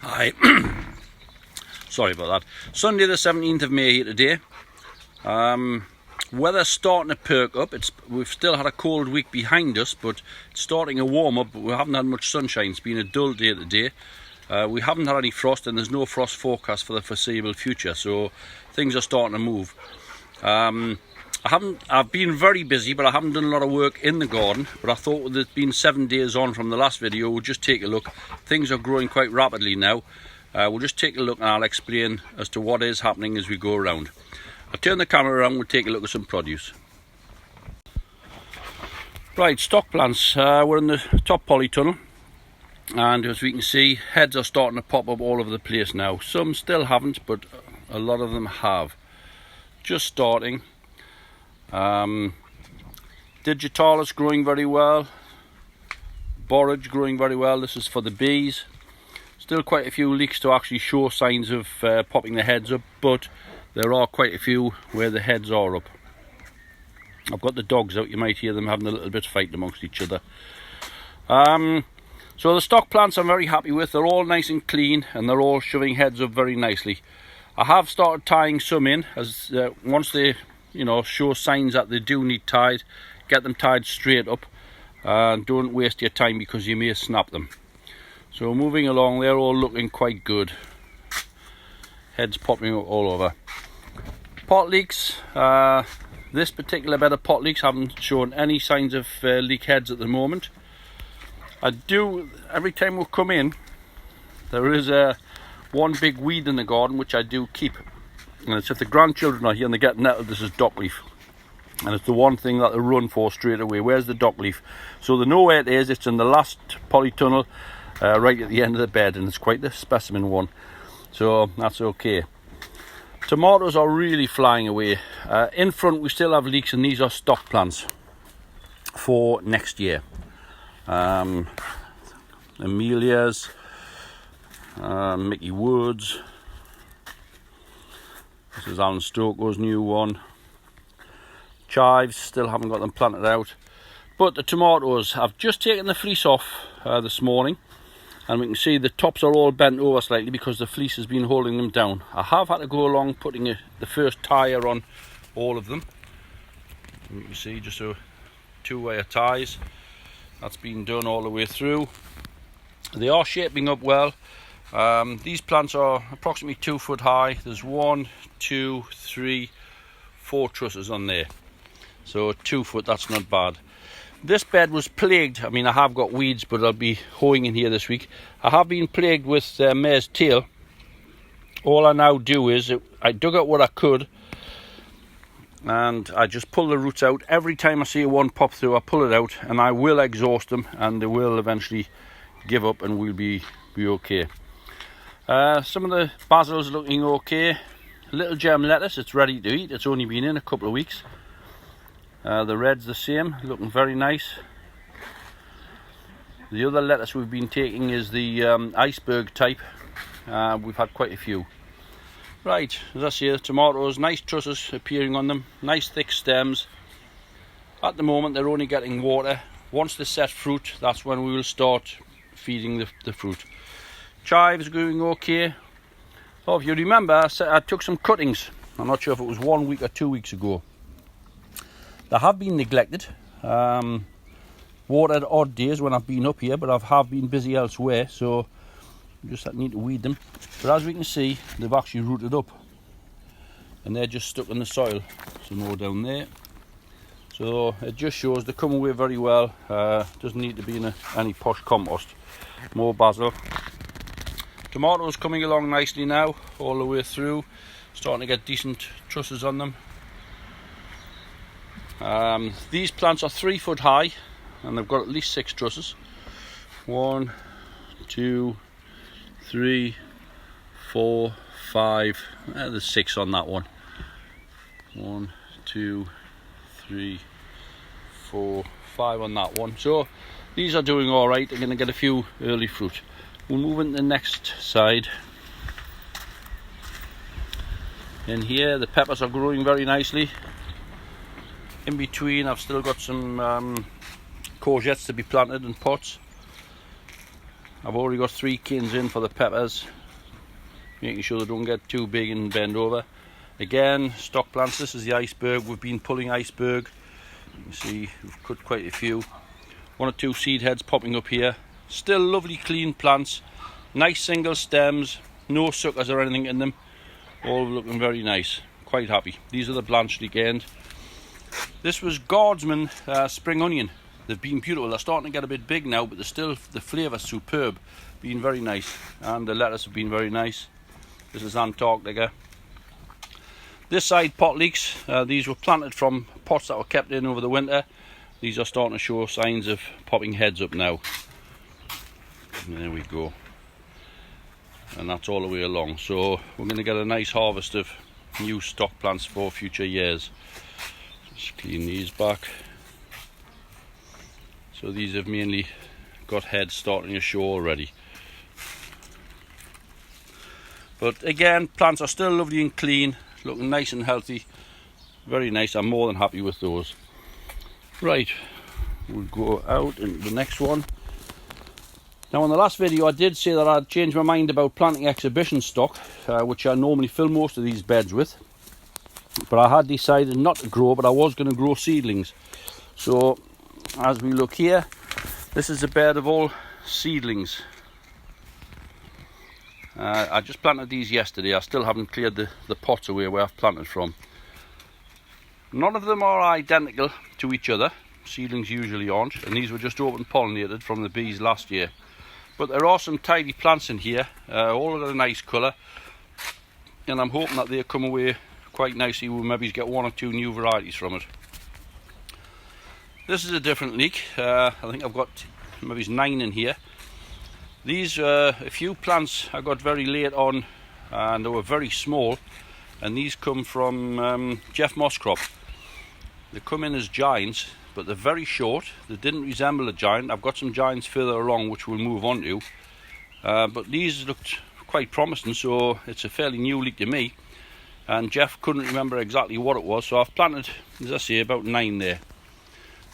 Hi, sorry about that. Sunday the 17th of May here today. Weather's starting to perk up. We've still had a cold week behind us, but it's starting to warm up, but we haven't had much sunshine. It's been a dull day today. We haven't had any frost, and there's no frost forecast for the foreseeable future, so things are starting to move. I've been very busy, but I haven't done a lot of work in the garden. But I thought with it being 7 days on from the last video, we'll just take a look. Things are growing quite rapidly now. We'll just take a look and I'll explain as to what is happening as we go around. I'll turn the camera around, we'll take a look at some produce. Right, stock plants. We're in the top polytunnel, and as we can see, heads are starting to pop up all over the place now. Some still haven't, but a lot of them have. Just starting. Digitalis growing very well. Borage growing very well. This is for the bees. Still quite a few leeks to actually show signs of popping the heads up, but there are quite a few where the heads are up. I've got the dogs out, you might hear them having a little bit of fight amongst each other. So the stock plants I'm very happy with. They're all nice and clean, and they're all shoving heads up very nicely. I have started tying some in, as once they show signs that they do need tied, get them tied straight up, and don't waste your time because you may snap them. So moving along, they're all looking quite good. Heads popping up all over. Pot leeks, this particular bed of pot leeks haven't shown any signs of leek heads at the moment. Every time we come in, there is one big weed in the garden which I do keep. And it's if the grandchildren are here and they get nettled, this is dockleaf. And it's the one thing that they run for straight away. Where's the dockleaf? So they know where it is. It's in the last polytunnel, right at the end of the bed, and it's quite the specimen one. So that's okay. Tomatoes are really flying away. In front we still have leeks, and these are stock plants for next year. Amelias, Mickey Woods. This is Alan Stokoe's new one. Chives, still haven't got them planted out. But the tomatoes, I've just taken the fleece off this morning, and we can see the tops are all bent over slightly because the fleece has been holding them down. I have had to go along putting the first tyre on all of them. And you can see just a two-way ties. That's been done all the way through. They are shaping up well. These plants are approximately 2 foot high. There's 1, 2, 3, 4 trusses on there. So 2 foot, that's not bad. This bed was plagued. I mean, I have got weeds, but I'll be hoeing in here this week. I have been plagued with mare's tail. All I now do is, I dug out what I could, and I just pull the roots out. Every time I see one pop through, I pull it out, and I will exhaust them, and they will eventually give up, and we'll be okay. Some of the basil's looking okay. Little gem lettuce, it's ready to eat. It's only been in a couple of weeks. The red's the same, looking very nice. The other lettuce we've been taking is the iceberg type. We've had quite a few. Right, as I say, tomatoes, nice trusses appearing on them, nice thick stems. At the moment they're only getting water. Once they set fruit, that's when we will start feeding the fruit. Chives going okay. Oh, if you remember, I took some cuttings. I'm not sure if it was 1 week or 2 weeks ago. They have been neglected. Watered odd days when I've been up here, but I have been busy elsewhere, so I just need to weed them. But as we can see, they've actually rooted up, and they're just stuck in the soil. Some more down there. So it just shows they come away very well. Doesn't need to be in any posh compost. More basil. Tomatoes coming along nicely now, all the way through. Starting to get decent trusses on them. These plants are 3 foot high, and they've got at least 6 trusses. 1, 2, 3, 4, 5. There's 6 on that one. 1, 2, 3, 4, 5 on that one. So these are doing all right. They're going to get a few early fruit. We'll move into the next side. In here, the peppers are growing very nicely. In between, I've still got some courgettes to be planted in pots. I've already got 3 canes in for the peppers, making sure they don't get too big and bend over. Again, stock plants. This is the iceberg. We've been pulling iceberg. You can see we've cut quite a few. 1 or 2 seed heads popping up here. Still lovely clean plants. Nice single stems. No suckers or anything in them. All looking very nice. Quite happy. These are the blanched end. This was Guardsman spring onion. They've been beautiful. They're starting to get a bit big now, but they're still, the flavour superb. Been very nice. And the lettuce have been very nice. This is Antarctica. This side pot leeks, these were planted from pots that were kept in over the winter. These are starting to show signs of popping heads up now. And there we go. And that's all the way along. So we're going to get a nice harvest of new stock plants for future years. Just clean these back. So these have mainly got heads starting to show already. But again, plants are still lovely and clean. Looking nice and healthy, very nice. I'm more than happy with those. Right, we'll go out into the next one. Now, in the last video I did say that I'd changed my mind about planting exhibition stock, which I normally fill most of these beds with, but I had decided not to grow, but I was going to grow seedlings. So as we look here, this is a bed of all seedlings. I just planted these yesterday. I still haven't cleared the pots away where I've planted from. None of them are identical to each other. Seedlings usually aren't, and these were just open pollinated from the bees last year. But there are some tidy plants in here, all of a nice colour, and I'm hoping that they'll come away quite nicely. We'll maybe get 1 or 2 new varieties from it. This is a different leek. I think I've got maybe 9 in here. These a few plants I got very late on, and they were very small, and these come from Jeff Mosscrop. They come in as giants, but they're very short. They didn't resemble a giant. I've got some giants further along which we'll move on to, but these looked quite promising, so it's a fairly new leek to me, and Jeff couldn't remember exactly what it was, so I've planted, as I say, about 9 there.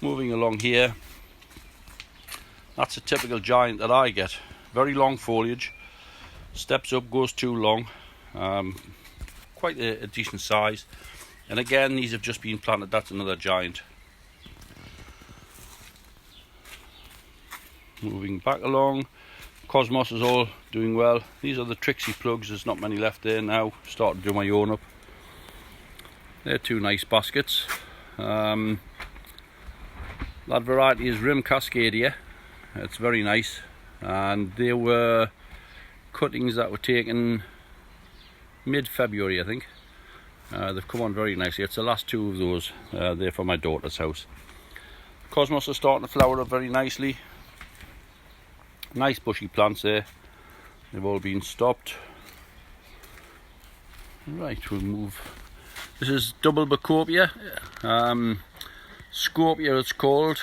Moving along here, that's a typical giant that I get. Very long foliage, steps up, goes too long, quite a decent size. And again, these have just been planted. That's another giant. Moving back along, Cosmos is all doing well. These are the Trixie plugs. There's not many left there now. Started to do my own up. They're 2 nice baskets. That variety is Rim Cascadia. It's very nice, and they were cuttings that were taken mid-February, I think. They've come on very nicely. It's the last 2 of those. They're for my daughter's house. Cosmos are starting to flower up very nicely. Nice bushy plants there. They've all been stopped. Right, we'll move. This is double Bacopia. Scorpia it's called.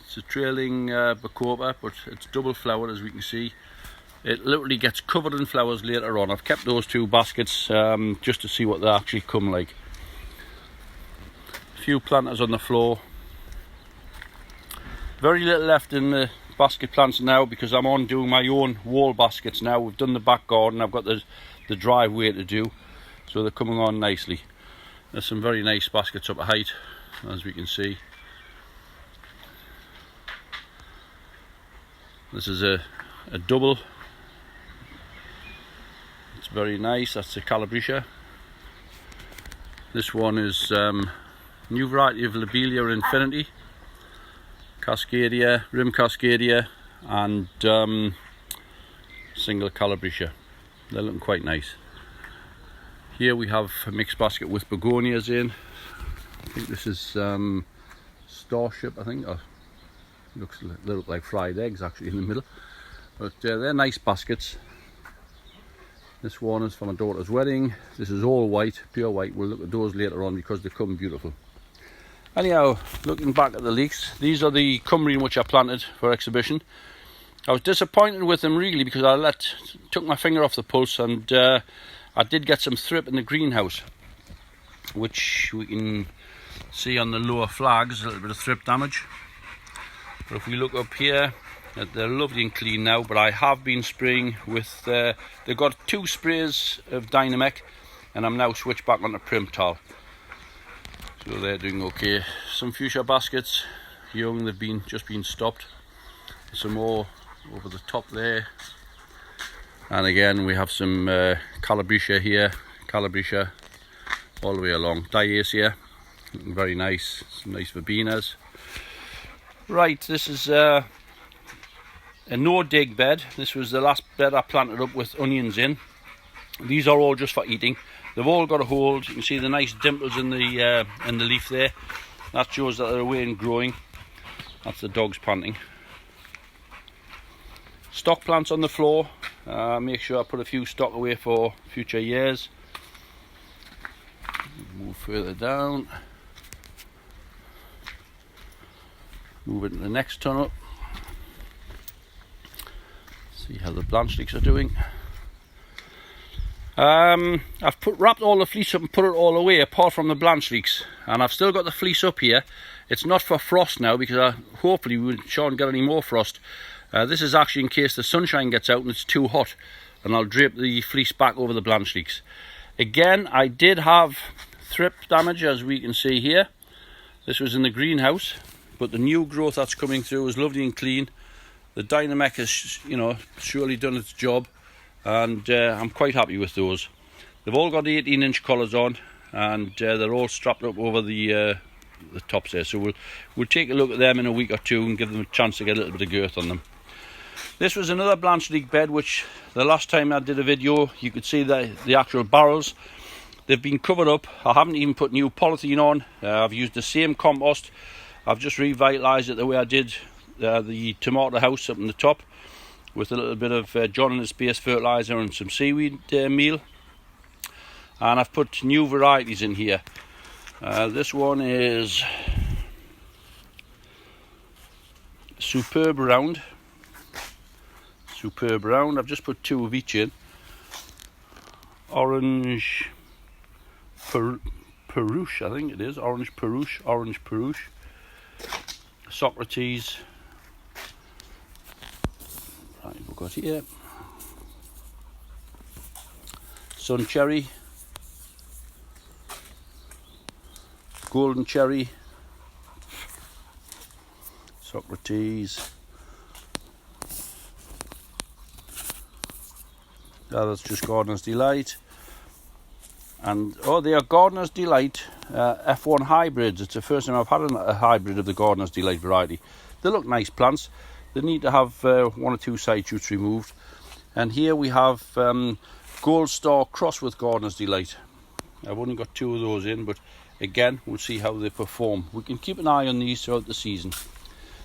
It's a trailing Bacopa, but it's double flowered, as we can see. It literally gets covered in flowers later on. I've kept those 2 baskets just to see what they actually come like. A few planters on the floor. Very little left in the basket plants now because I'm on doing my own wall baskets now. We've done the back garden. I've got the driveway to do, so they're coming on nicely. There's some very nice baskets up at height, as we can see. This is a double. It's very nice. That's a Calabricia. This one is new variety of Lobelia Infinity, Cascadia, Rim Cascadia, and single Calabricia. They're looking quite nice. Here we have a mixed basket with begonias in. I think this is Starship, I think. They look like fried eggs actually in the middle. But they're nice baskets. This one is for my daughter's wedding. This is all white, pure white. We'll look at those later on because they come beautiful. Anyhow, looking back at the leeks, these are the Cumbrian which I planted for exhibition. I was disappointed with them really because I took my finger off the pulse, and I did get some thrip in the greenhouse, which we can see on the lower flags, a little bit of thrip damage. But if we look up here, They're lovely and clean now, but I have been spraying with, they've got 2 sprays of Dynamec, and I'm now switched back onto Primtal. So they're doing okay. Some fuchsia baskets, young, they've just been stopped. Some more over the top there. And again, we have some Calabricia here, Calabricia all the way along. Diacia, looking very nice, some nice verbenas. Right, this is a no-dig bed. This was the last bed I planted up with onions in. These are all just for eating. They've all got a hold. You can see the nice dimples in the leaf there. That shows that they're away and growing. That's the dogs panting. Stock plants on the floor. Make sure I put a few stock away for future years. Move further down. Move it to the next ton up. See how the blanch leeks are doing. I've wrapped all the fleece up and put it all away apart from the blanch leeks, and I've still got the fleece up here. It's not for frost now because hopefully we shan't get any more frost. This is actually in case the sunshine gets out and it's too hot, and I'll drape the fleece back over the blanch leeks. Again, I did have thrip damage, as we can see here. This was in the greenhouse, but the new growth that's coming through is lovely and clean. The Dynamec has, you know, surely done its job, and I'm quite happy with those. They've all got 18-inch collars on, and they're all strapped up over the tops there. So we'll take a look at them in a week or two and give them a chance to get a little bit of girth on them. This was another blanch leek bed, which the last time I did a video, you could see the actual barrels. They've been covered up. I haven't even put new polythene on. I've used the same compost. I've just revitalised it the way I did the tomato house up in the top, with a little bit of John and the Space fertiliser and some seaweed meal. And I've put new varieties in here. This one is Superb Round. Superb Round. I've just put 2 of each in. Orange Peruche, I think it is. Orange Peruche. Socrates. Right, we've got here Sun Cherry, Golden Cherry, Socrates. That's just Gardener's Delight. And oh, they are Gardener's Delight F1 hybrids. It's the first time I've had a hybrid of the Gardener's Delight variety. They look nice plants. They need to have 1 or 2 side shoots removed. And here we have Gold Star cross with Gardener's Delight. I've only got 2 of those in, but again, we'll see how they perform. We can keep an eye on these throughout the season.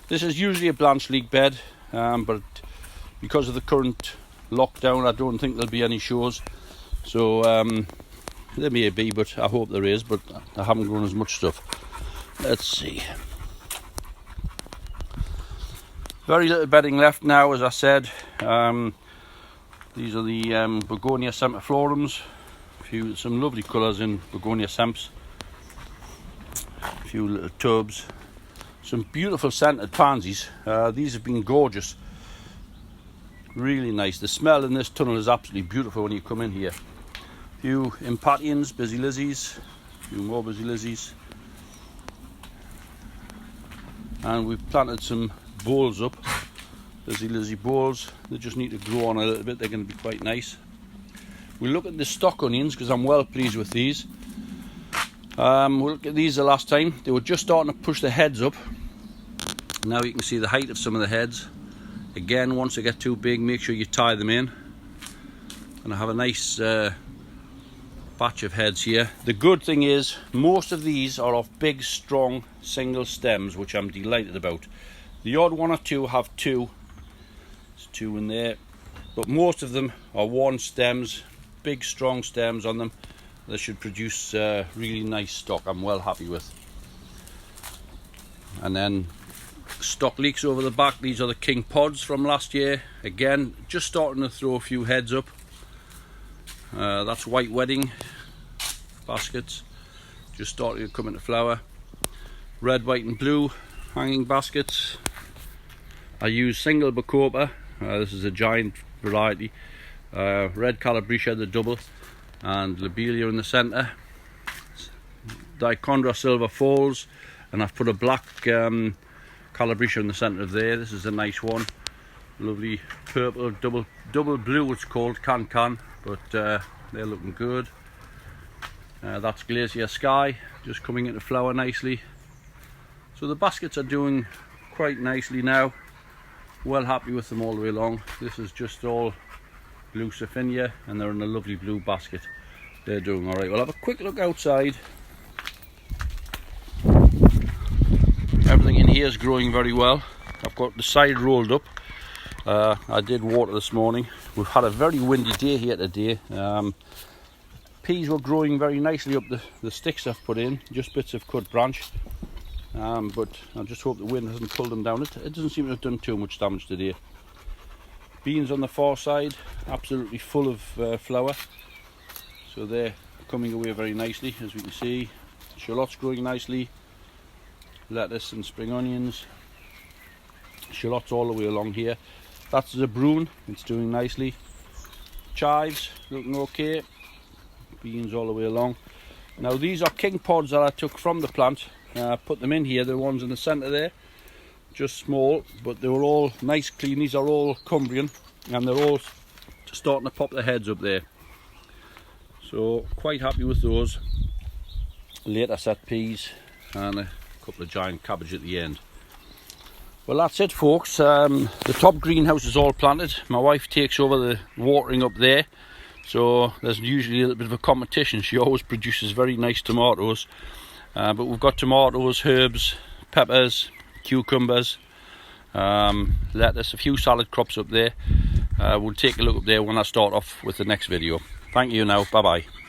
This is usually a blanch leek bed, but because of the current lockdown, I don't think there'll be any shows. So there may be, but I hope there is, but I haven't grown as much stuff. Let's see. Very little bedding left now, as I said. These are the Begonia semperflorums. Some lovely colours in Begonia semps. A few little tubs. Some beautiful scented pansies. These have been gorgeous. Really nice. The smell in this tunnel is absolutely beautiful when you come in here. A few impatiens, busy lizzies. A few more busy lizzies. And we've planted some bowls up. Busy lizzie bowls. They just need to grow on a little bit. They're going to be quite nice. We'll look at the stock onions because I'm well pleased with these. We'll look at these the last time. They were just starting to push the heads up. Now you can see the height of some of the heads. Again, once they get too big, make sure you tie them in. And I have a nice batch of heads here. The good thing is, most of these are off big, strong, single stems, which I'm delighted about. The odd 1 or 2 have 2. There's 2 in there. But most of them are 1 stems, big, strong stems on them. They should produce really nice stock. I'm well happy with. And then stock leeks over the back. These are the king pods from last year. Again, just starting to throw a few heads up. That's white wedding baskets, just starting to come into flower. Red, white and blue hanging baskets. I use single bacopa. This is a giant variety. Red calabricia, the double, and lobelia in the centre. Dichondra silver falls, and I've put a black calabricia in the centre of there. This is a nice one. Lovely purple, double blue it's called, can, but they're looking good. That's Glacier Sky, just coming into flower nicely. So the baskets are doing quite nicely now. Well happy with them all the way along. This is just all blue Sophinia, and they're in a lovely blue basket. They're doing all right. We'll have a quick look outside. Everything in here is growing very well. I've got the side rolled up. I did water this morning. We've had a very windy day here today. Peas were growing very nicely up the sticks I've put in, just bits of cut branch. But I just hope the wind hasn't pulled them down. It doesn't seem to have done too much damage today. Beans on the far side, absolutely full of flower. So they're coming away very nicely, as we can see. Shallots growing nicely. Lettuce and spring onions. Shallots all the way along here. That's the brune, it's doing nicely. Chives looking okay. Beans all the way along. Now these are king pods that I took from the plant. Put them in here, the ones in the centre there. Just small, but they were all nice clean. These are all Cumbrian, and they're all starting to pop their heads up there. So quite happy with those. Later set peas and a couple of giant cabbage at the end. Well, that's it, folks. The top greenhouse is all planted. My wife takes over the watering up there, so there's usually a little bit of a competition. She always produces very nice tomatoes, but we've got tomatoes, herbs, peppers, cucumbers, lettuce, a few salad crops up there. We'll take a look up there when I start off with the next video. Thank you now, bye bye.